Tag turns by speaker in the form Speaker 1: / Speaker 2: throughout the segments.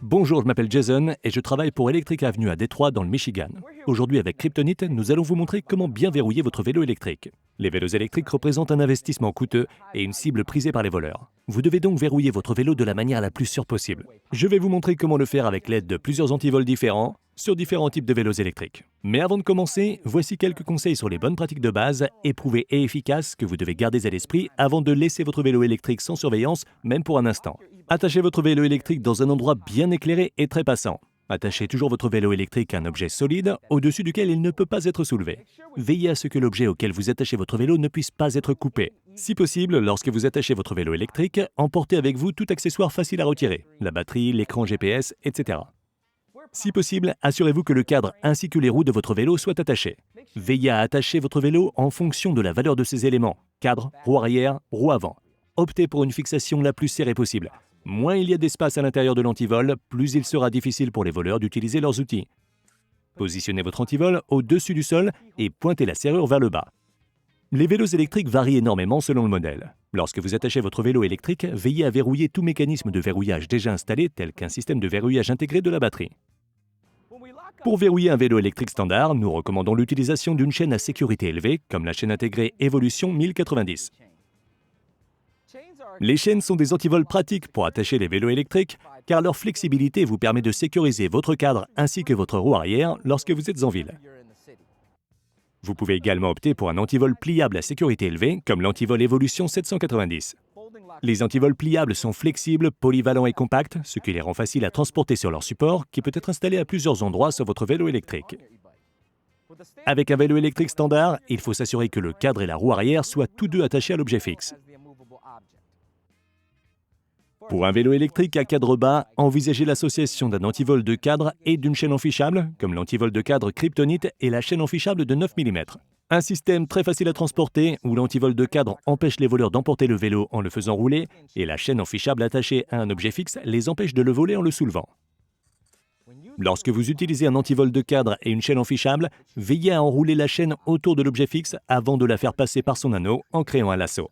Speaker 1: Bonjour, je m'appelle Jason et je travaille pour Electric Avenue à Détroit dans le Michigan. Aujourd'hui avec Kryptonite, nous allons vous montrer comment bien verrouiller votre vélo électrique. Les vélos électriques représentent un investissement coûteux et une cible prisée par les voleurs. Vous devez donc verrouiller votre vélo de la manière la plus sûre possible. Je vais vous montrer comment le faire avec l'aide de plusieurs antivols différents sur différents types de vélos électriques. Mais avant de commencer, voici quelques conseils sur les bonnes pratiques de base, éprouvées et efficaces que vous devez garder à l'esprit avant de laisser votre vélo électrique sans surveillance, même pour un instant. Attachez votre vélo électrique dans un endroit bien éclairé et très passant. Attachez toujours votre vélo électrique à un objet solide, au-dessus duquel il ne peut pas être soulevé. Veillez à ce que l'objet auquel vous attachez votre vélo ne puisse pas être coupé. Si possible, lorsque vous attachez votre vélo électrique, emportez avec vous tout accessoire facile à retirer, la batterie, l'écran GPS, etc. Si possible, assurez-vous que le cadre ainsi que les roues de votre vélo soient attachés. Veillez à attacher votre vélo en fonction de la valeur de ces éléments, cadre, roue arrière, roue avant. Optez pour une fixation la plus serrée possible. Moins il y a d'espace à l'intérieur de l'antivol, plus il sera difficile pour les voleurs d'utiliser leurs outils. Positionnez votre antivol au-dessus du sol et pointez la serrure vers le bas. Les vélos électriques varient énormément selon le modèle. Lorsque vous attachez votre vélo électrique, veillez à verrouiller tout mécanisme de verrouillage déjà installé, tel qu'un système de verrouillage intégré de la batterie. Pour verrouiller un vélo électrique standard, nous recommandons l'utilisation d'une chaîne à sécurité élevée, comme la chaîne intégrée Evolution 1090. Les chaînes sont des antivols pratiques pour attacher les vélos électriques, car leur flexibilité vous permet de sécuriser votre cadre ainsi que votre roue arrière lorsque vous êtes en ville. Vous pouvez également opter pour un antivol pliable à sécurité élevée, comme l'antivol Evolution 790. Les antivols pliables sont flexibles, polyvalents et compacts, ce qui les rend faciles à transporter sur leur support, qui peut être installé à plusieurs endroits sur votre vélo électrique. Avec un vélo électrique standard, il faut s'assurer que le cadre et la roue arrière soient tous deux attachés à l'objet fixe. Pour un vélo électrique à cadre bas, envisagez l'association d'un antivol de cadre et d'une chaîne enfichable, comme l'antivol de cadre Kryptonite et la chaîne enfichable de 9 mm. Un système très facile à transporter, où l'antivol de cadre empêche les voleurs d'emporter le vélo en le faisant rouler, et la chaîne enfichable attachée à un objet fixe les empêche de le voler en le soulevant. Lorsque vous utilisez un antivol de cadre et une chaîne enfichable, veillez à enrouler la chaîne autour de l'objet fixe avant de la faire passer par son anneau en créant un lasso.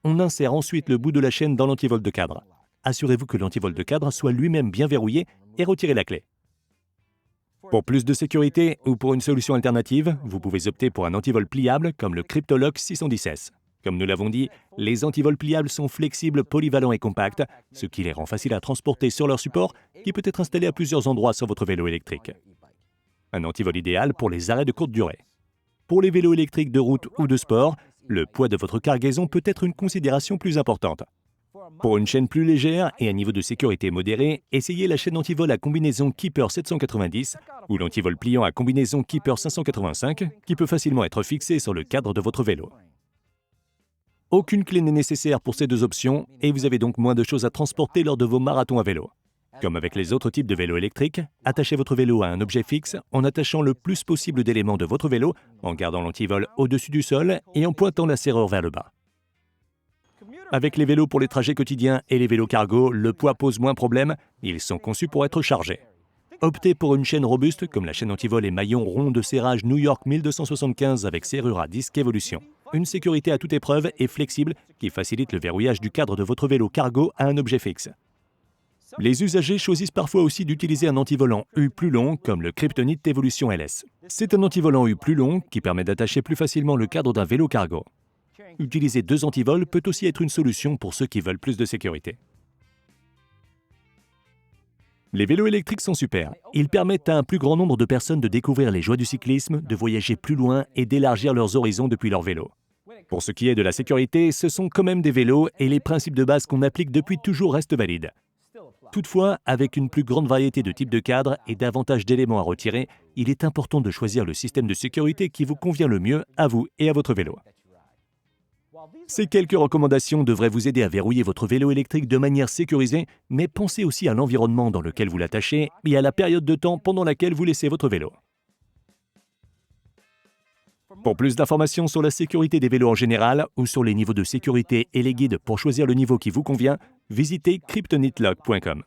Speaker 1: On insère ensuite le bout de la chaîne dans l'antivol de cadre. Assurez-vous que l'antivol de cadre soit lui-même bien verrouillé et retirez la clé. Pour plus de sécurité ou pour une solution alternative, vous pouvez opter pour un antivol pliable comme le Kryptolock 610. Comme nous l'avons dit, les antivols pliables sont flexibles, polyvalents et compacts, ce qui les rend faciles à transporter sur leur support qui peut être installé à plusieurs endroits sur votre vélo électrique. Un antivol idéal pour les arrêts de courte durée. Pour les vélos électriques de route ou de sport, le poids de votre cargaison peut être une considération plus importante. Pour une chaîne plus légère et un niveau de sécurité modéré, essayez la chaîne antivol à combinaison Keeper 790 ou l'antivol pliant à combinaison Keeper 585 qui peut facilement être fixé sur le cadre de votre vélo. Aucune clé n'est nécessaire pour ces deux options et vous avez donc moins de choses à transporter lors de vos marathons à vélo. Comme avec les autres types de vélos électriques, attachez votre vélo à un objet fixe en attachant le plus possible d'éléments de votre vélo, en gardant l'antivol au-dessus du sol et en pointant la serrure vers le bas. Avec les vélos pour les trajets quotidiens et les vélos cargo, le poids pose moins problème, ils sont conçus pour être chargés. Optez pour une chaîne robuste comme la chaîne antivol et maillon rond de serrage New York 1275 avec serrure à disque Evolution. Une sécurité à toute épreuve et flexible qui facilite le verrouillage du cadre de votre vélo cargo à un objet fixe. Les usagers choisissent parfois aussi d'utiliser un antivolant U plus long comme le Kryptonite Evolution LS. C'est un antivolant U plus long qui permet d'attacher plus facilement le cadre d'un vélo cargo. Utiliser deux antivols peut aussi être une solution pour ceux qui veulent plus de sécurité. Les vélos électriques sont super. Ils permettent à un plus grand nombre de personnes de découvrir les joies du cyclisme, de voyager plus loin et d'élargir leurs horizons depuis leur vélo. Pour ce qui est de la sécurité, ce sont quand même des vélos et les principes de base qu'on applique depuis toujours restent valides. Toutefois, avec une plus grande variété de types de cadres et davantage d'éléments à retirer, il est important de choisir le système de sécurité qui vous convient le mieux à vous et à votre vélo. Ces quelques recommandations devraient vous aider à verrouiller votre vélo électrique de manière sécurisée, mais pensez aussi à l'environnement dans lequel vous l'attachez et à la période de temps pendant laquelle vous laissez votre vélo. Pour plus d'informations sur la sécurité des vélos en général ou sur les niveaux de sécurité et les guides pour choisir le niveau qui vous convient, visitez kryptonitelock.com.